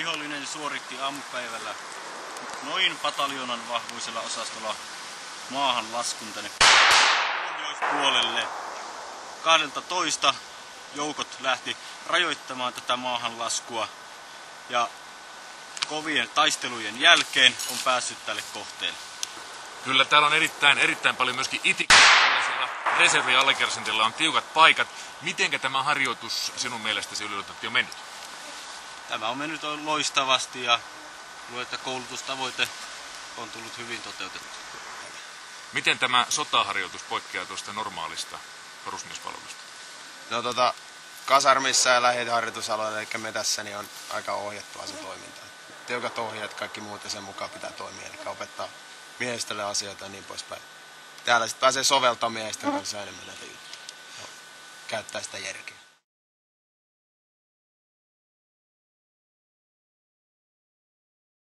Vihollinen suoritti aamupäivällä noin pataljoonan vahvuisella osastolla maahan laskun tänne pohjoispuolelle. 12 joukot lähti rajoittamaan tätä maahanlaskua ja kovien taistelujen jälkeen on päässyt tälle kohteelle. Kyllä täällä on erittäin paljon myöskin itikuja. Reservi- ja allikersantilla on tiukat paikat. Mitenkä tämä harjoitus sinun mielestäsi yliluotettavasti on mennyt? Tämä on mennyt loistavasti ja luulen, että koulutustavoite on tullut hyvin toteutettu. Miten tämä sotaharjoitus poikkeaa tuosta normaalista varusmiespalvelusta? No kasarmissa ja lähiharjoitusalueella, eli metässä, niin on aika ohjattua se toiminta. Tiukat ohjeet, kaikki muut ja sen mukaan pitää toimia, eli opettaa miehistölle asioita ja niin poispäin. Täällä sitten pääsee soveltamaan miehistön kanssa enemmän näitä juttuja. Käyttää sitä järkeä.